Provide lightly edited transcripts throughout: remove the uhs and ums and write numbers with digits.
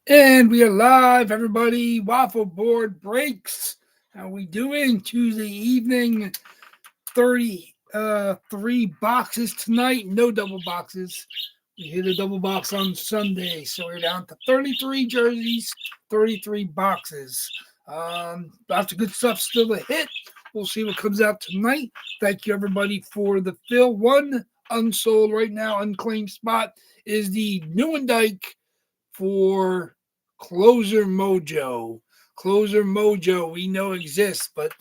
And we are live, everybody. Waffle board breaks. How we doing? Tuesday evening, 33 boxes tonight. No double boxes. We hit a double box on Sunday, so we're down to 33 jerseys, 33 boxes. Lots of good stuff still to hit. We'll see what comes out tonight. Thank you, everybody, for the fill. One unsold right now, unclaimed spot is the Newendike for Closer Mojo. Closer Mojo, we know exists, but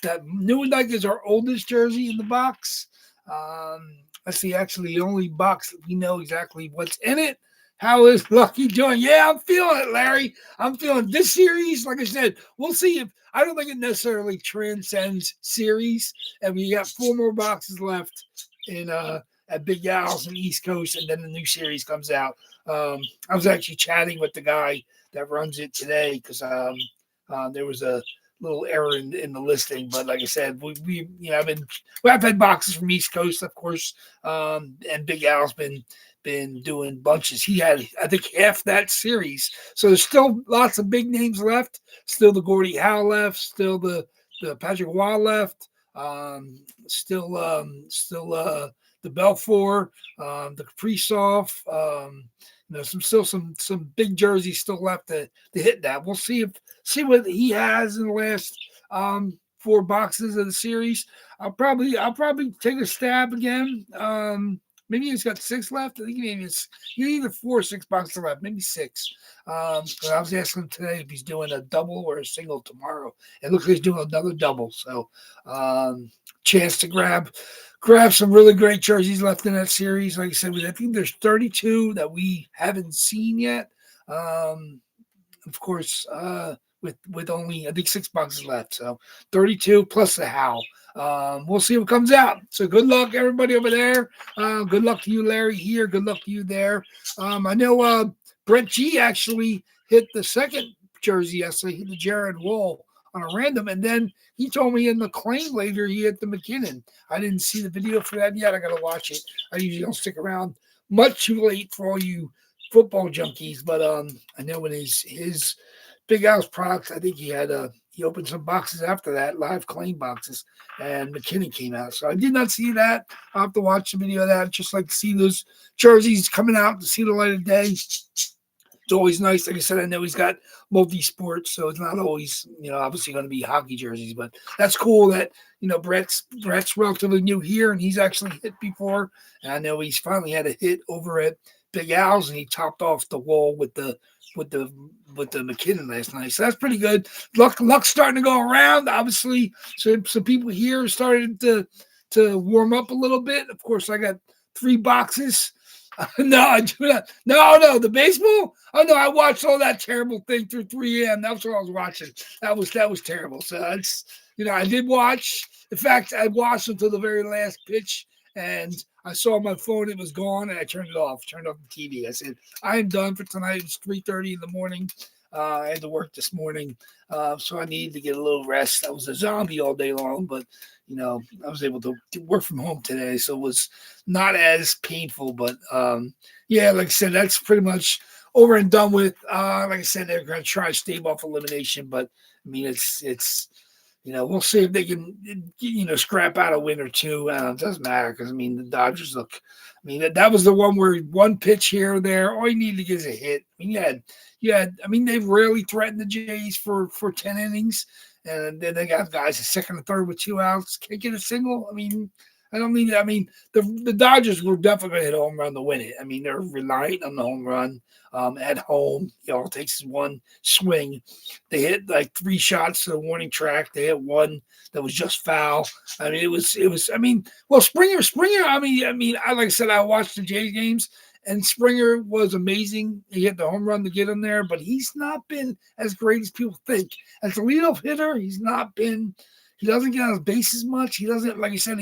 that Newendike is our oldest jersey in the box. That's actually the only box that we know exactly what's in it. How is Lucky doing? Yeah, I'm feeling it, Larry. I'm feeling this series. Like I said, we'll see if I don't think it necessarily transcends series, and we got four more boxes left in at Big Al's and East Coast, and then the new series comes out. I was actually chatting with the guy that runs it today because there was a little error in the listing. But like I said, I've had boxes from East Coast, of course, and Big Al's been doing bunches. He had, I think, half that series. So there's still lots of big names left. Still the Gordie Howe left. Still the Patrick Waugh left. Still the Belfour, the Kaprizov. Some big jerseys still left to hit that. We'll see what he has in the last four boxes of the series. I'll probably take a stab again. Maybe he's got six left. I think maybe it's either 4 or 6 boxes left, maybe 6. But I was asking him today if he's doing a double or a single tomorrow. It looks like he's doing another double. So chance to grab some really great jerseys left in that series. Like I said, I think there's 32 that we haven't seen yet. Of course, with only I think 6 boxes left, so 32 plus the Howl. We'll see what comes out. So good luck, everybody over there. Good luck to you, Larry, here. Good luck to you there. I know Brett G actually hit the second jersey yesterday. He hit the Jared Wall on a random, and then he told me in the claim later he hit the McKinnon. I didn't see the video for that yet. I got to watch it. I usually don't stick around much too late for all you football junkies, but I know when his Big Al's products, I think he opened some boxes after that, live claim boxes, and McKinnon came out. So I did not see that. I'll have to watch the video of that. Just like to see those jerseys coming out to see the light of day. It's always nice. Like I said, I know he's got multi-sports, so it's not always, obviously going to be hockey jerseys, but that's cool that, Brett's relatively new here, and he's actually hit before. And I know he's finally had a hit over at Big Al's, and he topped off the wall with the McKinnon last night. So that's pretty good. Luck's starting to go around. Obviously, so some people here started to warm up a little bit. Of course, I got 3 boxes. No, I do not. No, the baseball. Oh no, I watched all that terrible thing through 3 a.m. That's what I was watching. That was terrible. So that's I did watch. In fact, I watched until the very last pitch, and I saw my phone; it was gone, and I turned it off. Turned off the TV. I said, "I am done for tonight." It's 3:30 in the morning. I had to work this morning, so I needed to get a little rest. I was a zombie all day long, but I was able to work from home today, so it was not as painful. But yeah, like I said, that's pretty much over and done with. Like I said, they're going to try to stave off elimination, but I mean, it's we'll see if they can scrap out a win or two. It doesn't matter because I mean the Dodgers look. I mean that was the one where one pitch here or there, all you need to get is a hit. I mean I mean they've rarely threatened the Jays for 10 innings. And then they got guys at second and third with 2 outs. Can't get a single. I mean, the Dodgers were definitely going to hit a home run to win it. I mean, they're reliant on the home run at home. All it takes is one swing. They hit like 3 shots to the warning track. They hit one that was just foul. I mean, it was. I mean, well, Springer. Like I said, I watched the Jays games. And Springer was amazing. He hit the home run to get him there, but he's not been as great as people think. As a leadoff hitter, he's not been. He doesn't get on his bases much. He doesn't, like I said,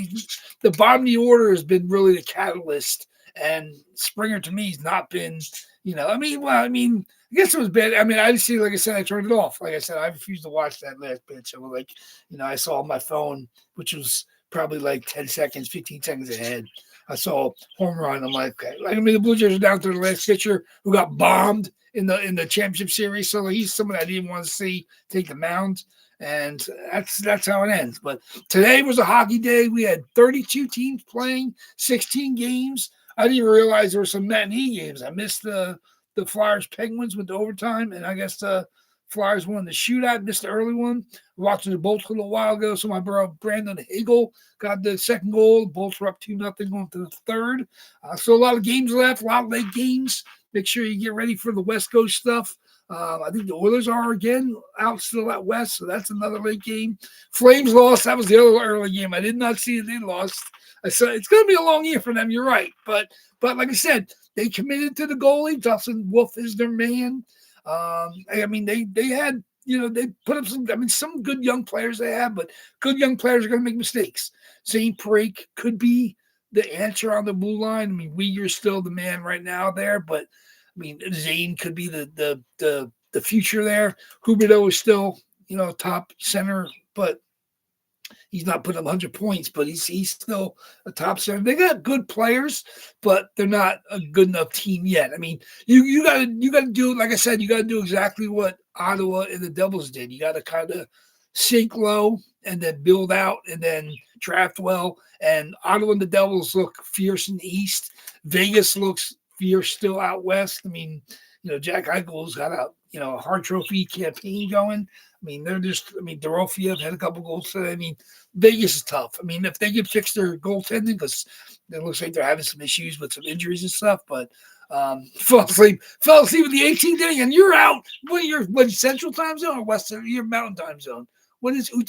the bottom of the order has been really the catalyst. And Springer, to me, has not been. I guess it was bad. I mean, I just see, like I said, I turned it off. Like I said, I refused to watch that last pitch. I was like, I saw on my phone, which was probably like 10 seconds, 15 seconds ahead. I saw home run. I'm like, okay. Like, I mean, the Blue Jays are down to the last pitcher who got bombed in the championship series. So he's someone I didn't want to see take the mound. And that's how it ends. But today was a hockey day. We had 32 teams playing, 16 games. I didn't even realize there were some matinee games. I missed the Flyers Penguins with the overtime, and I guess the Flyers won the shootout, missed the early one. Watching the Bolts a little while ago. So my bro Brandon Hagel got the second goal. The Bolts were up 2-0 going to the third. So a lot of games left, a lot of late games. Make sure you get ready for the West Coast stuff. I think the Oilers are again out still out west, so that's another late game. Flames lost. That was the other early game. I did not see it. They lost. I said it's going to be a long year for them. You're right, but like I said, they committed to the goalie. Dustin Wolf is their man. I mean, they had, they put up some good young players they have, but good young players are going to make mistakes. Zane Parake could be the answer on the blue line. I mean, Uyghur's still the man right now there, but I mean, Zane could be the future there. Huberdeau is still, top center, but he's not putting up 100 points, but he's still a top center. They got good players, but they're not a good enough team yet. I mean, you gotta do, like I said, you gotta do exactly what Ottawa and the Devils did. You gotta kind of sink low and then build out and then draft well. And Ottawa and the Devils look fierce in the East. Vegas looks fierce still out west. I mean, Jack Eichel's got a Hart Trophy campaign going. I mean, Dorofiev had a couple goals today. I mean, Vegas is tough. I mean, if they could fix their goaltending, because it looks like they're having some issues with some injuries and stuff, but fell asleep with the 18th inning, and you're out. What Central Time Zone or Western? You're Mountain Time Zone. What is who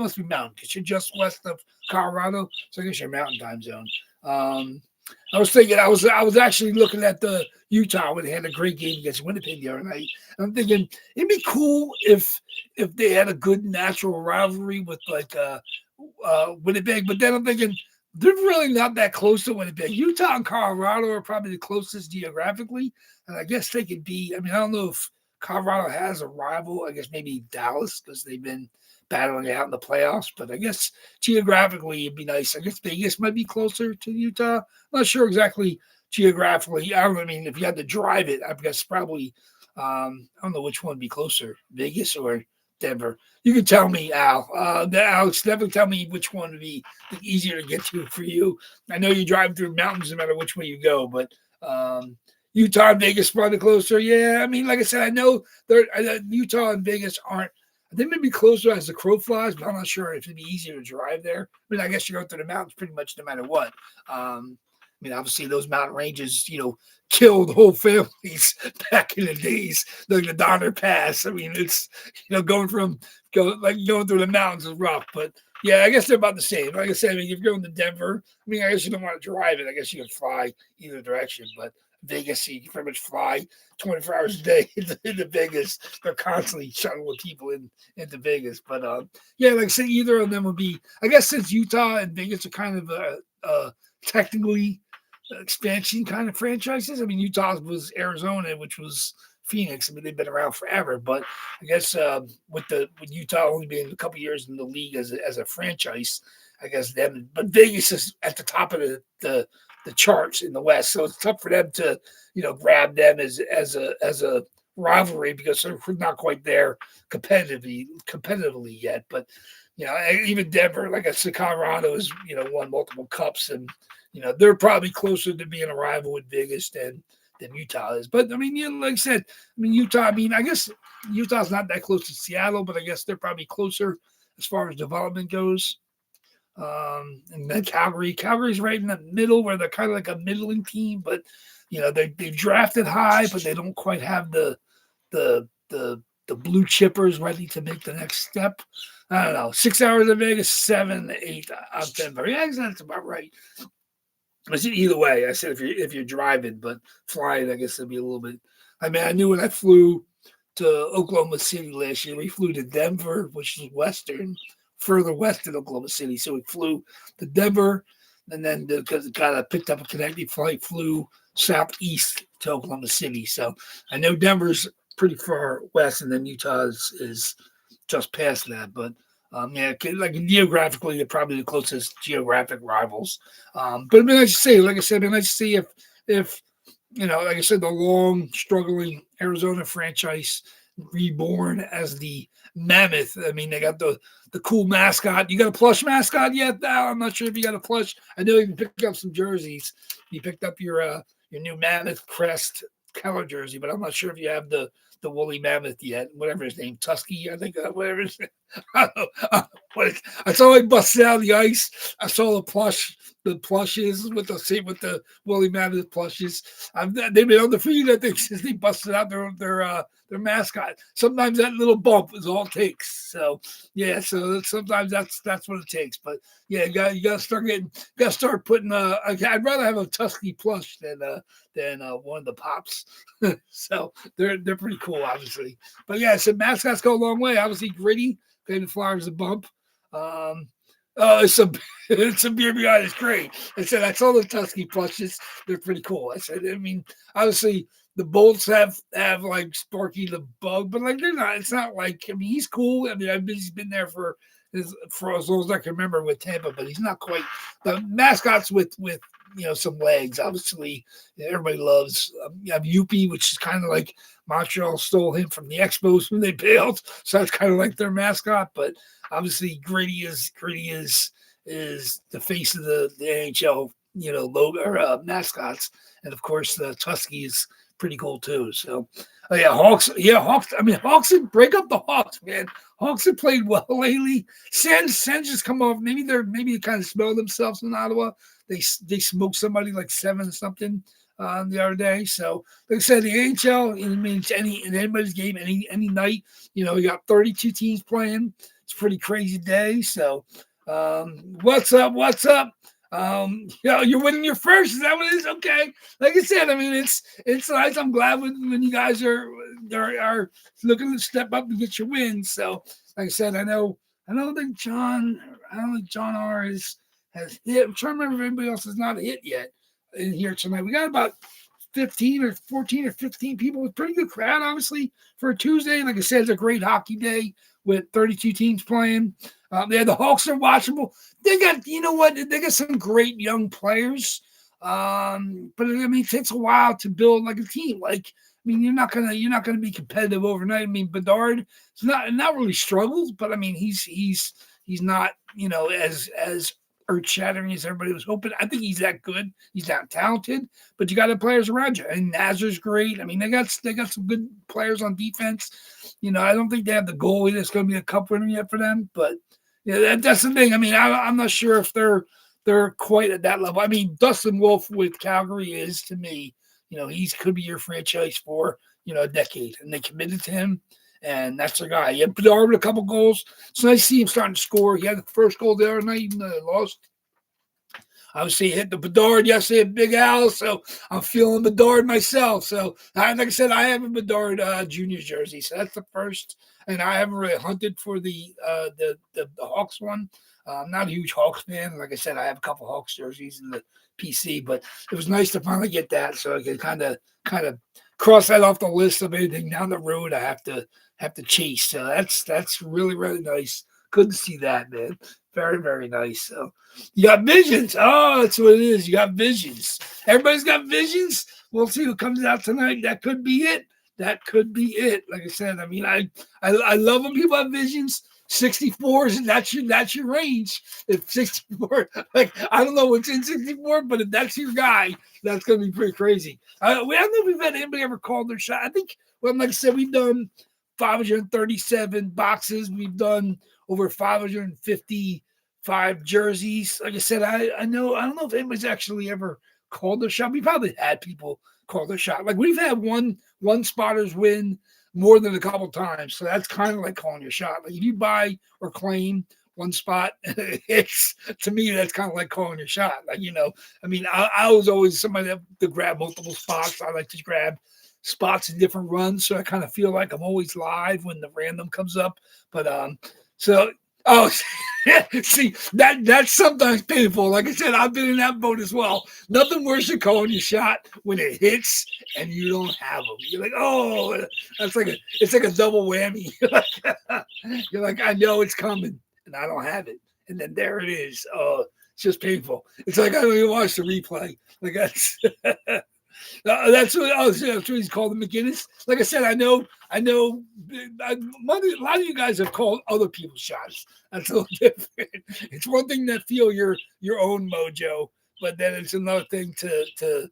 must be Mountain? Because you're just west of Colorado, so I guess you're Mountain Time Zone. I was thinking, I was actually looking at the Utah when they had a great game against Winnipeg the other night. And I'm thinking it'd be cool if they had a good natural rivalry with Winnipeg. But then I'm thinking they're really not that close to Winnipeg. Utah and Colorado are probably the closest geographically, and I guess they could be. I mean, I don't know if Colorado has a rival. I guess maybe Dallas, because they've been battling out in the playoffs, but I guess geographically it'd be nice. I guess Vegas might be closer to Utah. I'm not sure exactly geographically. I mean, if you had to drive it, I guess probably, I don't know which one would be closer, Vegas or Denver. You can tell me, Al. Alex, definitely tell me which one would be easier to get to for you. I know you drive through mountains no matter which way you go, but Utah and Vegas probably closer. Yeah, I mean, like I said, I know Utah and Vegas aren't. They may be closer as the crow flies, but I'm not sure if it'd be easier to drive there. I mean, I guess you go through the mountains pretty much no matter what. I mean, obviously those mountain ranges, killed whole families back in the days, like the Donner Pass. I mean, it's going through the mountains is rough, but yeah, I guess they're about the same. Like I said, I mean, if you're going to Denver, I mean, I guess you don't want to drive it. I guess you can fly either direction, but Vegas, you can pretty much fly 24 hours a day into Vegas. They're constantly shuttling people into Vegas. But yeah, like I said, either of them would be. I guess since Utah and Vegas are kind of technically expansion kind of franchises. I mean, Utah was Arizona, which was Phoenix. I mean, they've been around forever. But I guess with Utah only being a couple years in the league as a franchise, I guess them. But Vegas is at the top of the charts in the West, so it's tough for them to grab them as a rivalry because they're not quite there competitively yet. But even Denver, like I said, Colorado has won multiple cups, and they're probably closer to being a rival with Vegas than Utah is. But I mean, like I said, Utah. I mean, I guess Utah's not that close to Seattle, but I guess they're probably closer as far as development goes. And then Calgary's right in the middle where they're kind of like a middling team, but they've drafted high, but they don't quite have the blue chippers ready to make the next step. I don't know. 6 hours in Vegas, 7, 8 out of Denver. Yeah, that's about right. I said either way. I said if you're driving, but flying, I guess it'd be a little bit. I mean, I knew when I flew to Oklahoma City last year, we flew to Denver, which is further west in Oklahoma City. So we flew to Denver, and then because it kind of picked up a connecting flight, flew southeast to Oklahoma City. So I know Denver's pretty far west, and then Utah is just past that. But Yeah, like geographically, they're probably the closest geographic rivals. But it'd be nice to see, like I said, it'd be nice to see if like I said, the long struggling Arizona franchise reborn as the Mammoth. I mean, they got the cool mascot. You got a plush mascot yet? I'm not sure if you got a plush. I know you can pick up some jerseys. You picked up your new Mammoth crest color jersey, but I'm not sure if you have the woolly mammoth yet. Whatever his name, Tusky, I think. Whatever his name. I don't know. I saw him busted out of the ice. I saw the plushes with the woolly mammoth plushes. They've been on the feed, I think, since they busted out their mascot. Sometimes that little bump is all it takes. So yeah, so sometimes that's what it takes. But yeah, you got to start putting. I'd rather have a Tusky plush than one of the pops. So they're pretty cool, obviously. But yeah, so mascots go a long way. Obviously, Gritty gave the Flyers a bump. It's a beer behind. It's great. I said I saw the Tusky plushes. They're pretty cool. I said, I mean, obviously the Bolts have like Sparky the Bug, but like they're not. It's not like, I mean, he's cool. I mean, he's been there for as long as I can remember with Tampa, but he's not quite the mascots with some legs. Obviously, everybody loves. You have Yuppie, which is kind of like Montreal stole him from the Expos when they bailed, so that's kind of like their mascot. But obviously, Gritty is the face of the NHL, logo or mascots, and of course the Tusky is pretty cool too. So, oh yeah, Hawks. Yeah, Hawks. I mean, Hawks break up the Hawks, man. Hawks have played well lately. Sens just come off. Maybe they kind of smell themselves in Ottawa. They smoked somebody like 7-something the other day. So, like I said, the NHL, it means in anybody's game, any night, you got 32 teams playing. It's a pretty crazy day. So, what's up? You're winning your first. Is that what it is? Okay. Like I said, I mean, it's nice. I'm glad when you guys are looking to step up and get your wins. So, like I said, I don't think John R has hit. I'm trying to remember if anybody else has not hit yet in here tonight. We got about 15 or 14 or 15 people. With pretty good crowd, obviously, for a Tuesday. Like I said, it's a great hockey day with 32 teams playing. The Hawks are watchable. They got, they got some great young players. But I mean, it takes a while to build like a team. Like, I mean, you're not gonna be competitive overnight. I mean, Bedard is not really struggles, but I mean, he's not, as earth-shattering as everybody was hoping. I think he's that good. He's that talented, but you got the players around you. And Nazar's great. I mean, they got some good players on defense. I don't think they have the goalie that's going to be a cup winner yet for them, but that's the thing. I mean, I'm not sure if they're quite at that level. I mean, Dustin Wolf with Calgary is, to me, he could be your franchise for a decade, and they committed to him. And that's the guy. He had Bedard with a couple goals. It's nice to see him starting to score. He had the first goal the other night, even though they lost. Obviously, he hit the Bedard yesterday at Big Al, so I'm feeling Bedard myself. So, like I said, I have a Bedard junior jersey, so that's the first. And I haven't really hunted for the Hawks one. I'm not a huge Hawks fan. Like I said, I have a couple Hawks jerseys in the PC, but it was nice to finally get that, so I could kind of cross that off the list of anything down the road I have to chase. So that's really, really nice. Good to see that, man. Very, very nice. So you got visions. Oh, that's what it is. You got visions. Everybody's got visions. We'll see what comes out tonight. That could be it. Like I said, I mean, I love when people have visions. 64 that's your range. If 64, like, I don't know what's in 64, but if that's your guy, that's gonna be pretty crazy. I don't know if we've had anybody ever called their shot. I think, well, like I said, we've done 537 boxes. We've done over 555 jerseys. Like I said, I don't know if anybody's actually ever called their shot. We probably had people call their shot. Like, we've had one spotters win more than a couple times. So that's kind of like calling your shot. Like, if you buy or claim one spot, it's, to me, that's kind of like calling your shot. Like, I mean, I was always somebody that to grab multiple spots. I like to grab spots in different runs. So I kind of feel like I'm always live when the random comes up. But, see, that's sometimes painful. Like I said, I've been in that boat as well. Nothing worse than calling your shot when it hits and you don't have them. You're like, oh, it's like a double whammy. You're like, I know it's coming, and I don't have it. And then there it is. It's just painful. It's like I don't even watch the replay. Like that's that's what he's called, the McGinnis. Like I said, I know. A lot of you guys have called other people's shots. That's a little different. It's one thing to feel your own mojo, but then it's another thing to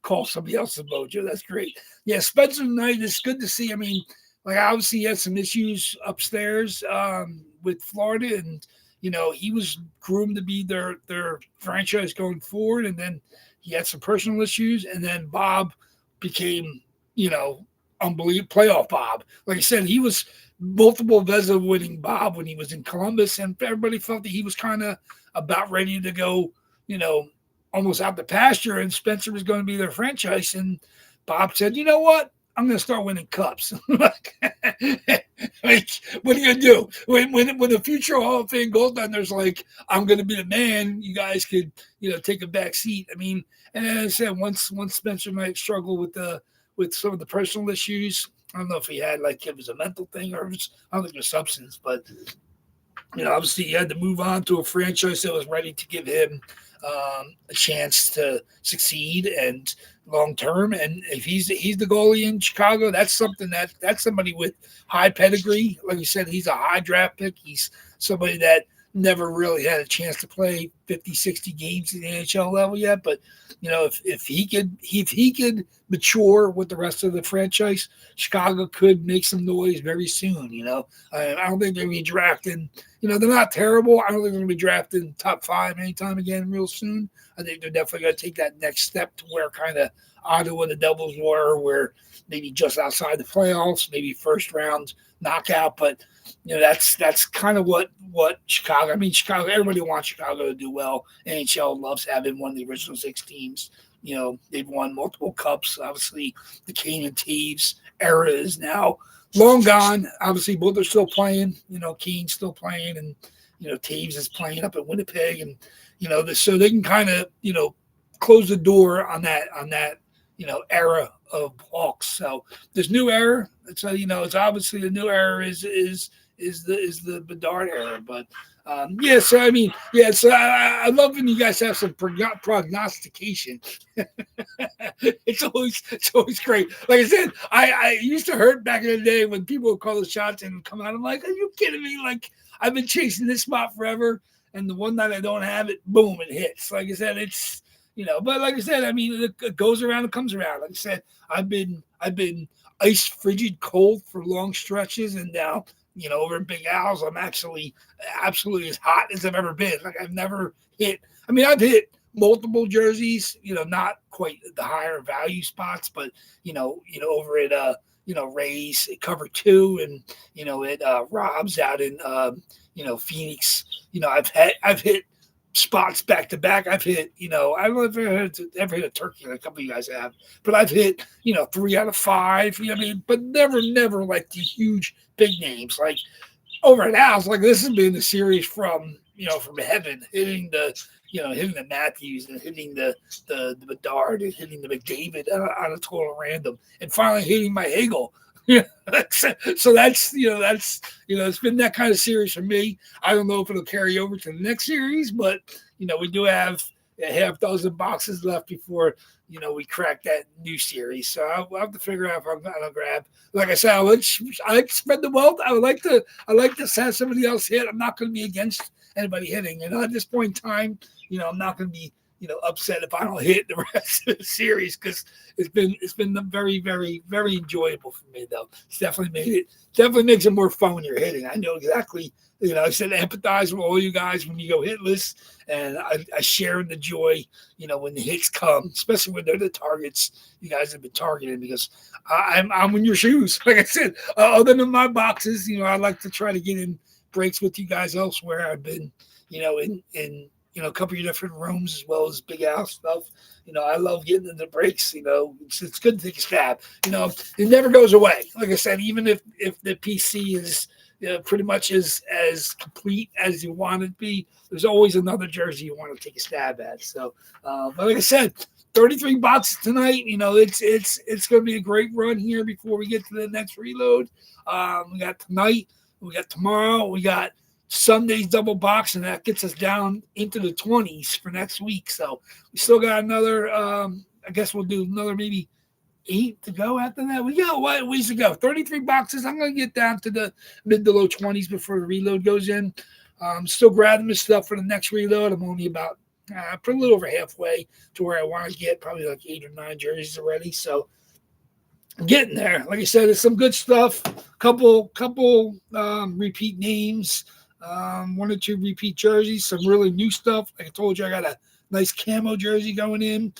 call somebody else's mojo. That's great. Yeah, Spencer tonight is good to see. I mean, like obviously he had some issues upstairs with Florida, and he was groomed to be their franchise going forward, and then he had some personal issues, and then Bob became, unbelievable playoff Bob. Like I said, he was multiple Vezina winning Bob when he was in Columbus, and everybody felt that he was kind of about ready to go, almost out the pasture, and Spencer was going to be their franchise. And Bob said, you know what? I'm going to start winning cups. Like, what are you going to do? When the future Hall of Fame goaltender's like, I'm going to be the man, you guys could, take a back seat. I mean, and then I said, once Spencer might struggle with some of the personal issues, I don't know if he had, like, it was a mental thing or it was, I don't think it was substance, but, obviously he had to move on to a franchise that was ready to give him a chance to succeed and long term. And if he's the goalie in Chicago, that's something that's somebody with high pedigree. Like you said, he's a high draft pick. He's somebody that never really had a chance to play 50, 60 games at the NHL level yet. But if he could mature with the rest of the franchise, Chicago could make some noise very soon. I don't think they're going to be drafting. They're not terrible. I don't think they're going to be drafting top 5 anytime again real soon. I think they're definitely going to take that next step to where kind of Ottawa and the Devils were, where maybe just outside the playoffs, maybe first round knockout. But that's kind of what Chicago. I mean, Chicago. Everybody wants Chicago to do well. NHL loves having one of the original 6 teams. They've won multiple cups. Obviously, the Kane and Taves era is now long gone. Obviously, both are still playing. Kane's still playing, and Taves is playing up at Winnipeg, and so they can kind of close the door on that era of Hawks. So this new era, it's obviously the new era is the Bedard era, but so I mean, so I love when you guys have some prognostication. It's always great. Like I said, I used to hurt back in the day when people would call the shots and come out. I'm like, are you kidding me? Like, I've been chasing this spot forever, and the one night I don't have it, boom, it hits. Like I said, it's but like I said, I mean, it goes around, it comes around. Like I said, I've been ice frigid cold for long stretches, and now over in Big Al's, I'm actually absolutely as hot as I've ever been. Like I've never hit. I mean, I've hit multiple jerseys, not quite the higher value spots, but over at Ray's at Cover 2, and at Rob's out in Phoenix. I've hit spots back to back. I've hit, I don't know if I've ever hit a turkey, like a couple of you guys have, but I've hit, 3 out of 5. But never like these huge big names. Like over at Al's, like this has been the series from heaven, hitting the Matthews and hitting the Bedard and hitting the McDavid on a total random, and finally hitting my Hagel. So that's it's been that kind of series for me. I don't know if it'll carry over to the next series, but we do have a half dozen boxes left before we crack that new series. So I'll have to figure out if I'm gonna grab. Like I said, I like to spread the wealth. I like to have somebody else hit. I'm not going to be against anybody hitting, and at this point in time, I'm not going to be upset if I don't hit the rest of the series, because it's been very, very, very enjoyable for me, though. It's definitely makes it more fun when you're hitting. I know exactly, I said empathize with all you guys when you go hitless, and I share in the joy, when the hits come, especially when they're the targets you guys have been targeting, because I'm in your shoes. Like I said, other than my boxes, I like to try to get in breaks with you guys elsewhere. I've been, in a couple of different rooms as well as Big Al stuff. I love getting into breaks. It's good to take a stab. It never goes away. Like I said, even if the PC is pretty much as complete as you want it to be, there's always another jersey you want to take a stab at. So, but like I said, 33 boxes tonight. It's going to be a great run here before we get to the next reload. We got tonight. We got tomorrow. We got Sunday's double box, and that gets us down into the 20s for next week. So we still got another. I guess we'll do another maybe 8 to go after that. We got ways to go. 33 boxes. I'm going to get down to the mid to low 20s before the reload goes in. Still grabbing the stuff for the next reload. I'm only about a little over halfway to where I want to get, probably like 8 or 9 jerseys already. So I'm getting there. Like I said, it's some good stuff. Couple repeat names. 1 or 2 repeat jerseys. Some really new stuff. Like I told you, I got a nice camo jersey going in.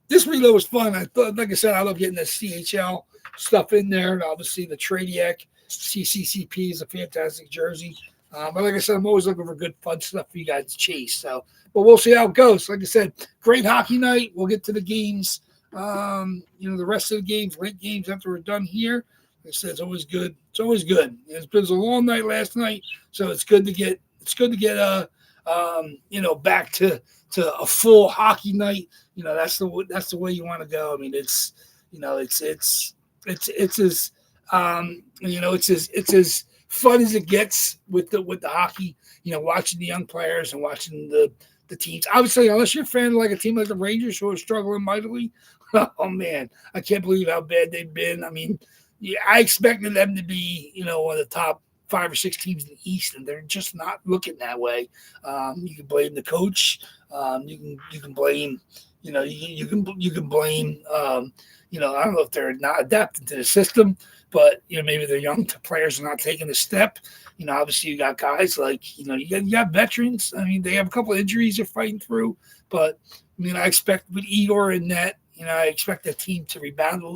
This reload was fun. I thought, like I said, I love getting the CHL stuff in there. And obviously, the Tradiac CCCP is a fantastic jersey. But like I said, I'm always looking for good, fun stuff for you guys to chase. So, but we'll see how it goes. Like I said, great hockey night. We'll get to the games. The rest of the games, late games after we're done here. Like I said, it's always good. It's always good. It's been a long night last night, so it's good to get. Back to a full hockey night. That's the way you want to go. I mean, it's as fun as it gets with the hockey. Watching the young players and watching the teams. Obviously, unless you're a fan of like a team like the Rangers who are struggling mightily, oh man, I can't believe how bad they've been. I mean, I expected them to be one of the top 5 or 6 teams in the East, and they're just not looking that way. You can blame the coach. You can blame. You can blame. I don't know if they're not adapting to the system, but maybe their young players are not taking the step. Obviously you got guys like you got veterans. I mean, they have a couple of injuries they're fighting through, but I mean, I expect with Igor in net, I expect the team to rebound a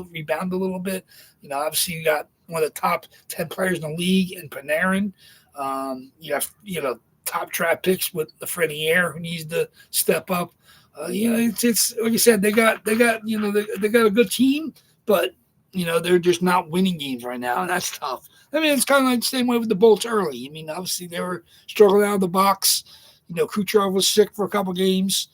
little bit. Obviously you got one of the top 10 players in the league in Panarin. You have top draft picks with Lafreniere who needs to step up. It's like I said, they got they got a good team, but they're just not winning games right now, and that's tough. I mean, it's kind of like the same way with the Bolts early. I mean, obviously they were struggling out of the box. Kucherov was sick for a couple games.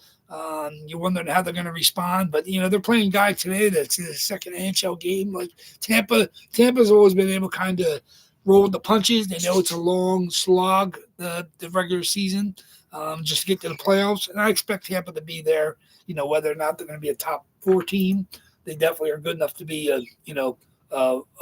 You're wondering how they're going to respond, but they're playing guy today that's in his second NHL game. Like Tampa's always been able to kind of roll with the punches. They know it's a long slog, the regular season, just to get to the playoffs. And I expect Tampa to be there. Whether or not they're going to be a top 4 team, they definitely are good enough to be a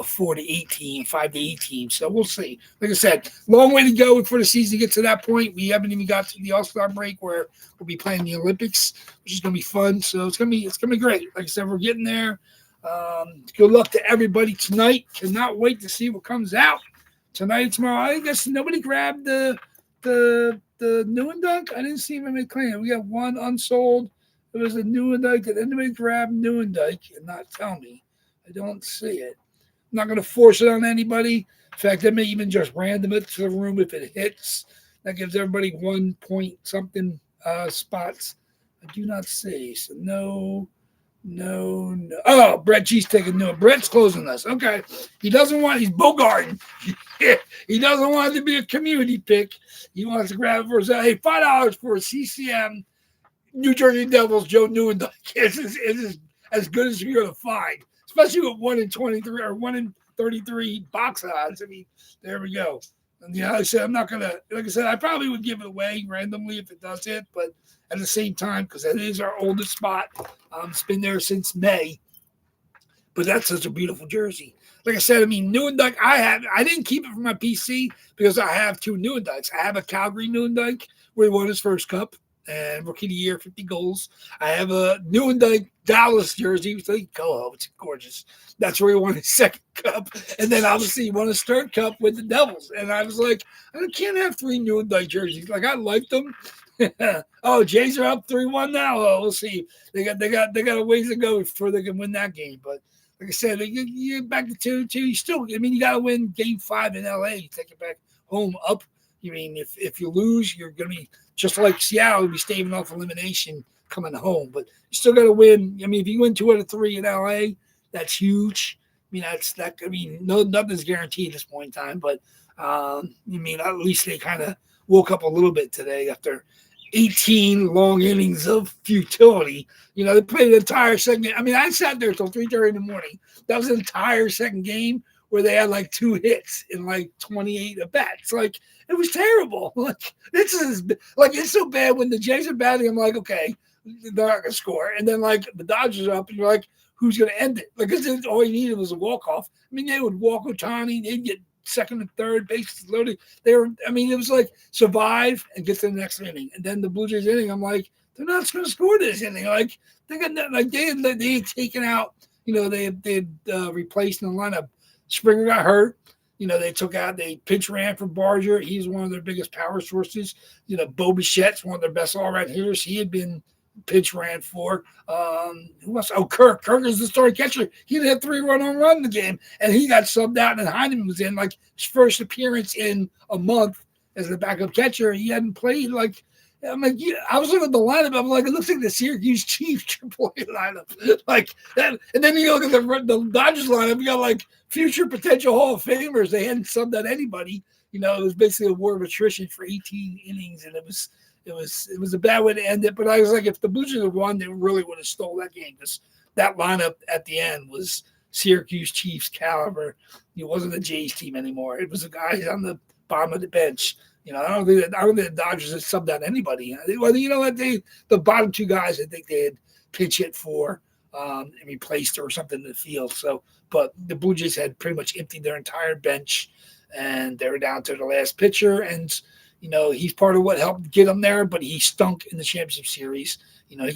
4 to 8 team, 5 to 8 team. So we'll see. Like I said, long way to go for the season to get to that point. We haven't even got to the All-Star break where we'll be playing the Olympics, which is going to be fun. So it's going to be great. Like I said, we're getting there. Good luck to everybody tonight. Cannot wait to see what comes out tonight and tomorrow. I guess nobody grabbed the new and dunk. I didn't see him make claim. We got one unsold. It was a new and dunk. Did anybody grab new and dunk and not tell me? I don't see it. I'm not going to force it on anybody. In fact, I may even just random it to the room if it hits. That gives everybody 1 point something spots. I do not see. So no. Oh, Brett G's taking no. Brett's closing us. Okay. He's Bogarting. He doesn't want it to be a community pick. He wants to grab it for $5 for a CCM New Jersey Devils Joe Newendike. It's as good as you're going to find, especially with 1 in 23 or 1 in 33 box odds. I mean, there we go. And like I said, I'm not going to, like I said, I probably would give it away randomly if it does hit, but at the same time, because that is our oldest spot. It's been there since May, but that's such a beautiful jersey. Like I said, I mean, Newendike, I didn't keep it for my PC because I have 2 Newendikes. I have a Calgary Newendike where he won his first cup and Rookie of the Year, 50 goals. I have a Newendike Dallas jersey. So it's gorgeous. That's where he won his second cup. And then obviously he won his third cup with the Devils. And I was like, I can't have 3 Newendike jerseys. Like, I liked them. Oh, Jays are up 3-1 now. Oh, we'll see. They got a ways to go before they can win that game. But like I said, you back to 2-2. You still, I mean, you got to win Game 5 in LA. You take it back home up. I mean, if you lose, you're going to be just like Seattle, be staving off elimination coming home. But you still got to win. I mean, if you win 2 out of 3 in LA, that's huge. I mean, nothing's guaranteed at this point in time. But I mean, at least they kind of woke up a little bit today after 18 long innings of futility. They played the entire second. I mean, I sat there till 3:30 in the morning. That was the entire second game where they had like 2 hits in like 28 at bats. Like it was terrible. Like this is like it's so bad when the Jays are batting. I'm like, okay, they're not gonna score, and then like the Dodgers are up, and you're like, who's gonna end it? Like because all you needed was a walk off. I mean, they would walk Otani, they'd get second and third, bases loaded. They were, I mean, it was like survive and get to the next inning, and then the Blue Jays inning. I'm like, they're not going to score this inning. Like they got like they had taken out. You know, they had replaced in the lineup. Springer got hurt. You know, they pinch ran for Barger. He's one of their biggest power sources. You know, Bo Bichette's one of their best all-around hitters. He had been pitch ran for. Who else? Oh, Kirk. Kirk is the starting catcher. He had 3-run home run in the game, and he got subbed out, and Heineman was in like his first appearance in a month as the backup catcher. He hadn't played like. I'm like, yeah, I was looking at the lineup. I'm like, it looks like the Syracuse Chiefs AAA lineup, like that. And then you look at the Dodgers lineup. You got like future potential Hall of Famers. They hadn't subbed out anybody. You know, it was basically a war of attrition for 18 innings, and it was a bad way to end it. But I was like, if the Blue Jays had won, they really would have stole that game because that lineup at the end was Syracuse Chiefs caliber. It wasn't the Jays team anymore. It was the guys on the bottom of the bench. You know, I don't think the Dodgers had subbed out anybody. Well, you know what? The bottom 2 guys, I think they had pinch hit for and replaced or something in the field. So, but the Blue Jays had pretty much emptied their entire bench, and they were down to the last pitcher. And you know, he's part of what helped get him there, but he stunk in the championship series. You know, he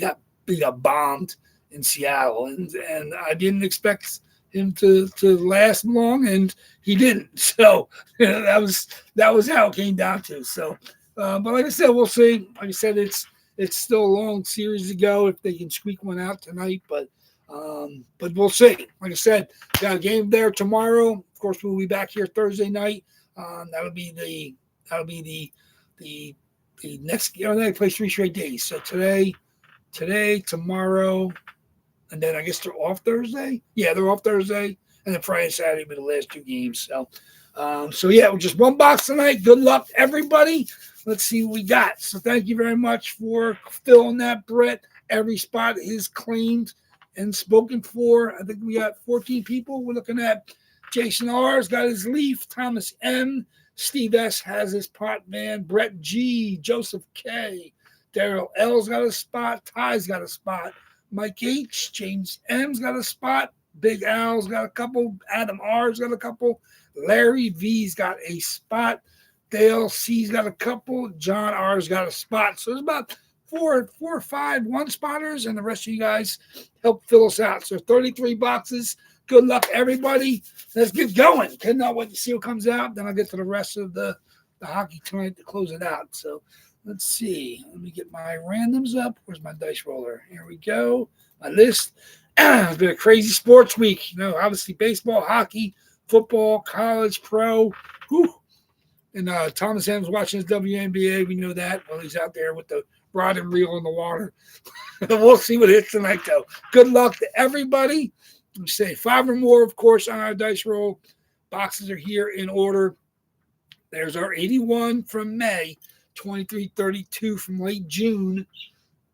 got bombed in Seattle, and I didn't expect him to last long, and he didn't. So you know, that was how it came down to. So, but like I said, we'll see. Like I said, it's still a long series to go if they can squeak one out tonight. But we'll see. Like I said, got a game there tomorrow. Of course, we'll be back here Thursday night. That'll be the next. You know, they play 3 straight days. So today, tomorrow. And then I guess they're off Thursday. Yeah, they're off Thursday. And then Friday and Saturday will be the last 2 games. So yeah, we're just 1 box tonight. Good luck, everybody. Let's see what we got. So thank you very much for filling that, Brett. Every spot is claimed and spoken for. I think we got 14 people. We're looking at Jason R's got his leaf. Thomas M. Steve S. has his pot man. Brett G. Joseph K. Daryl L's got a spot. Ty's got a spot. Mike H, James M's got a spot. Big Al's got a couple. Adam R's got a couple. Larry V's got a spot. Dale C's got a couple. John R's got a spot. So there's about four or 5 one-spotters, and the rest of you guys help fill us out. So 33 boxes. Good luck, everybody. Let's get going. Cannot wait to see what comes out. Then I'll get to the rest of the hockey tonight to close it out. So let's see. Let me get my randoms up. Where's my dice roller? Here we go. My list. It's been a crazy sports week. You know, obviously baseball, hockey, football, college, pro. Whew. And Thomas M's watching his WNBA. We know that. Well, he's out there with the rod and reel in the water. We'll see what hits tonight, though. Good luck to everybody. We say 5 or more, of course, on our dice roll. Boxes are here in order. There's our 81 from May. 23-32 from late June,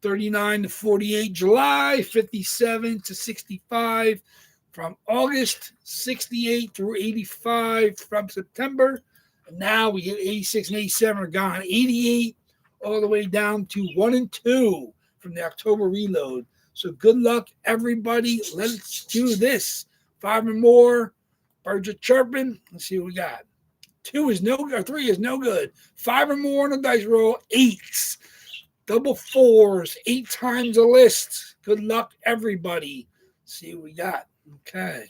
39 to 48 July, 57 to 65 from August, 68 through 85 from September. And now we hit 86 and 87 are gone. 88 all the way down to 1 and 2 from the October reload. So good luck, everybody. Let's do this. 5 or more. Birds are chirping. Let's see what we got. 2 is no good, or 3 is no good. 5 or more on the dice roll. 8s, double 4s, 8 times a list. Good luck, everybody. Let's see what we got. Okay,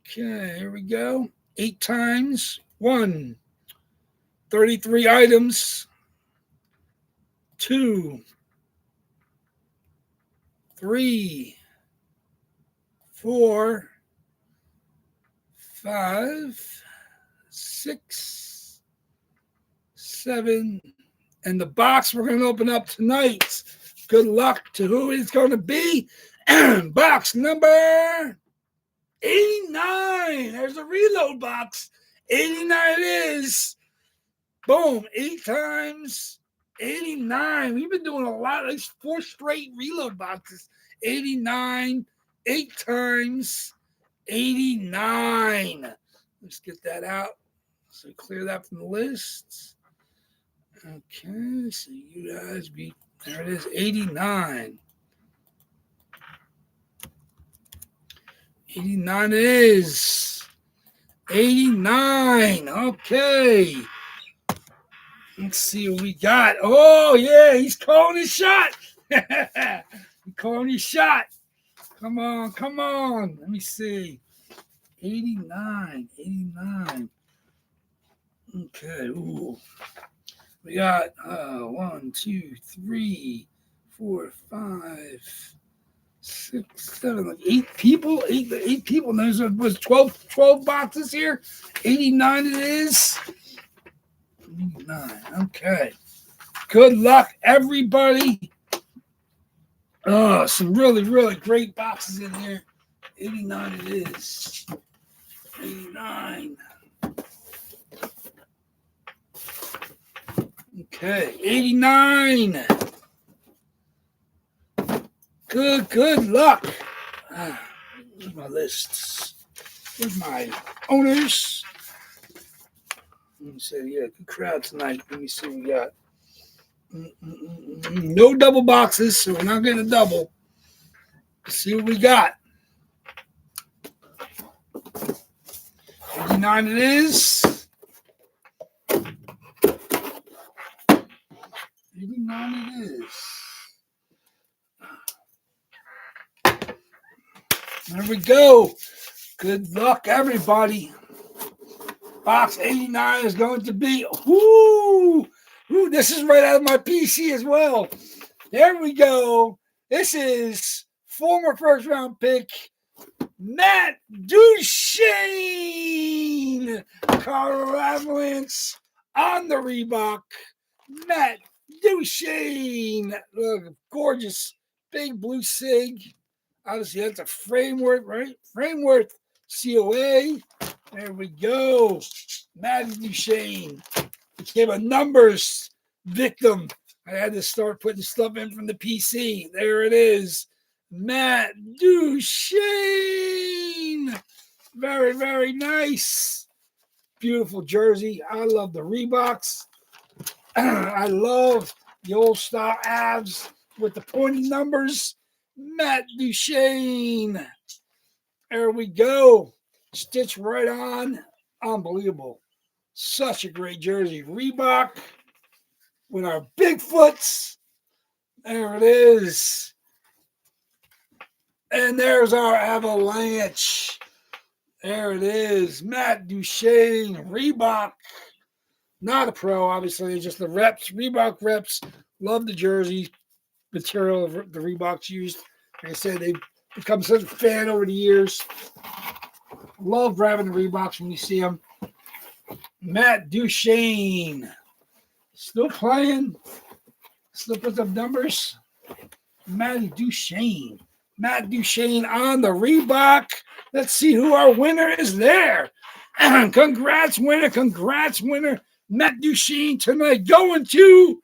here we go. 8 times 1. 33 items. 2, 3, 4, 5, 6, 7, and the box we're going to open up tonight. Good luck to who it's going to be. Box number 89. There's a reload box. 89 it is. Boom. 8 times 89. We've been doing a lot of these 4 straight reload boxes. 89, 8 times 89. Let's get that out. So clear that from the list. Okay, so you guys be there. It is 89. 89 it is. 89. Okay. Let's see what we got. Oh, yeah, he's calling his shot. He's calling his shot. Come on, come on. Let me see. 89. 89. Okay. Ooh. We got 1, 2, 3, 4, 5, 6, 7, like 8 people. Eight people. And there was 12 boxes here. 89 it is. 89. Okay. Good luck, everybody. Oh, some really, really great boxes in here. 89 it is. 89. Okay, 89. Good luck. Where's my lists? Where's my owners? Let me see. Yeah, good crowd tonight. Let me see what we got. No double boxes, so we're not getting a double. Let's see what we got. 89 it is. 89 it is. There we go. Good luck, everybody. Box 89 is going to be, whoo, this is right out of my PC as well. There we go. This is former first-round pick, Matt Duchene. Colorado Avalanche on the Reebok. Matt Duchene. Look, gorgeous, big blue sig. Obviously, that's a Frameworth, right? Frameworth COA. There we go. Matt Duchene became a numbers victim. I had to start putting stuff in from the PC. There it is. Matt Duchene. Very, very nice. Beautiful jersey. I love the Reeboks. I love the old style abs with the pointy numbers. Matt Duchene. There we go. Stitched right on. Unbelievable. Such a great jersey. Reebok with our Bigfoots. There it is. And there's our Avalanche. There it is. Matt Duchene. Reebok. Not a pro, obviously. Just the reps. Reebok reps. Love the jersey material the Reeboks used. Like I said, they've become such a fan over the years. Love grabbing the Reeboks when you see them. Matt Duchene. Still playing. Still puts up numbers. Matt Duchene. Matt Duchene on the Reebok. Let's see who our winner is there. Congrats, winner. Congrats, winner. Matt Duchene tonight going to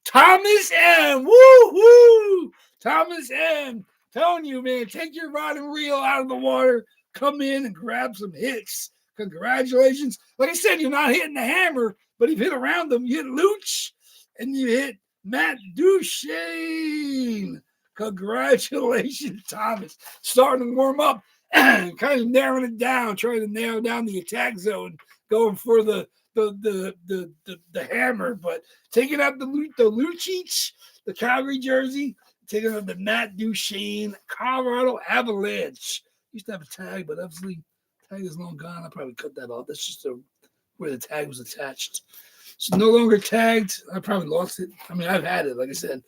Thomas M. Woo-hoo! Thomas M. Telling you, man, take your rod and reel out of the water. Come in and grab some hits. Congratulations. Like I said, you're not hitting the hammer, but if you hit around them, you hit Luch and you hit Matt Duchene. Congratulations, Thomas. Starting to warm up, kind of narrowing it down, trying to narrow down the attack zone, going for the hammer, but taking out the Lucic, the Calgary jersey, taking out the Matt Duchene, Colorado Avalanche. Used to have a tag, but obviously the tag is long gone. I probably cut that off. That's just where the tag was attached. So no longer tagged. I probably lost it. I mean, I've had it, like I said.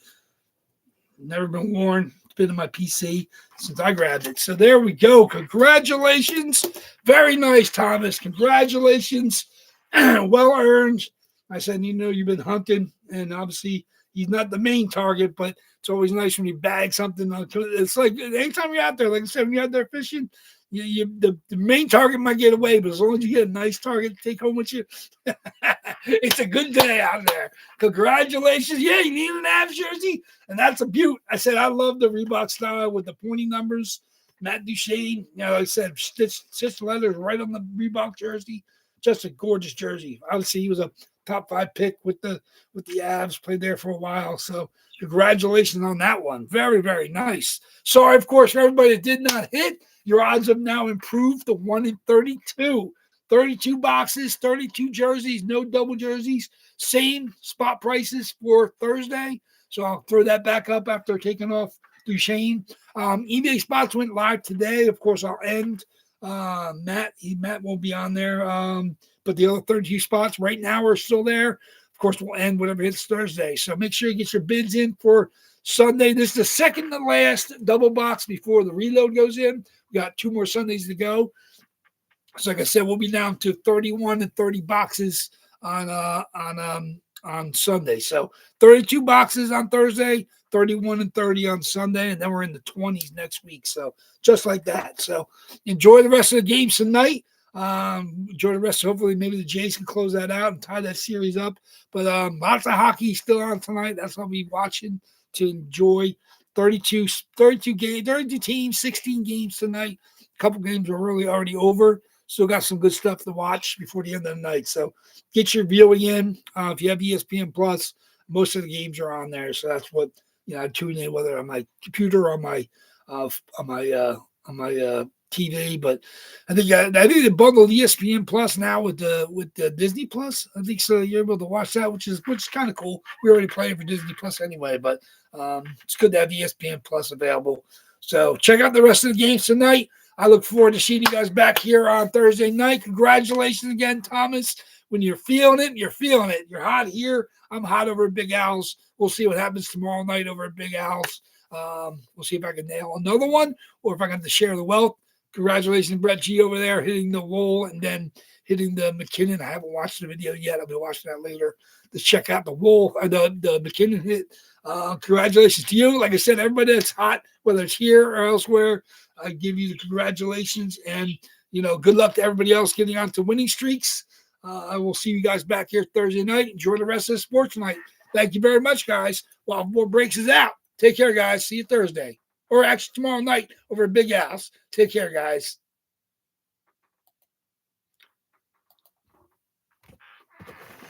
Never been worn. It's been in my PC since I grabbed it. So there we go. Congratulations. Very nice, Thomas. Congratulations. Well earned. I said, you've been hunting, and obviously he's not the main target, but it's always nice when you bag something. It's like anytime you're out there, like I said, when you're out there fishing, the main target might get away, but as long as you get a nice target to take home with you, it's a good day out there. Congratulations. Yeah, you need an Avs jersey, and that's a beaut. I said, I love the Reebok style with the pointy numbers. Matt Duchene, like I said, stitched leathers right on the Reebok jersey. Just a gorgeous jersey. Obviously, he was a top 5 pick with the Avs. Played there for a while. So congratulations on that one. Very, very nice. Sorry, of course, for everybody that did not hit. Your odds have now improved to 1 in 32. 32 boxes, 32 jerseys, no double jerseys. Same spot prices for Thursday. So I'll throw that back up after taking off Duchene. eBay spots went live today. Of course, I'll end. Matt won't be on there. But the other 32 spots right now are still there. Of course, we'll end whatever hits Thursday. So make sure you get your bids in for Sunday. This is the second to last double box before the reload goes in. We got 2 more Sundays to go. So like I said, we'll be down to 31 and 30 boxes on Sunday. So 32 boxes on Thursday, 31 and 30 on Sunday, and then we're in the 20s next week. So just like that. So enjoy the rest of the games tonight. Enjoy the rest. Hopefully, maybe the Jays can close that out and tie that series up. But lots of hockey still on tonight. That's what I'll be watching to enjoy. 32 games, 32 teams, 16 games tonight. A couple games are really already over. Still got some good stuff to watch before the end of the night. So get your viewing in. If you have ESPN Plus, most of the games are on there. So that's what I tune in, whether on my computer or on my TV. But I think they bundled ESPN Plus now with the Disney Plus. I think so. You're able to watch that, which is kind of cool. We're already playing for Disney Plus anyway, but it's good to have ESPN Plus available. So check out the rest of the games tonight. I look forward to seeing you guys back here on Thursday night. Congratulations again, Thomas. When you're feeling it, you're feeling it. You're hot here. I'm hot over at Big Al's. We'll see what happens tomorrow night over at Big Al's. We'll see if I can nail another one or if I can share the wealth. Congratulations, Brett G over there, hitting the wall and then hitting the McKinnon. I haven't watched the video yet. I'll be watching that later to check out the wall, the McKinnon hit. Congratulations to you. Like I said, everybody that's hot, whether it's here or elsewhere, I give you the congratulations and, good luck to everybody else getting on to winning streaks. I will see you guys back here Thursday night. Enjoy the rest of the sports night. Thank you very much, guys. While more breaks is out. Take care, guys. See you Thursday. Or actually tomorrow night over at Big Al's. Take care, guys.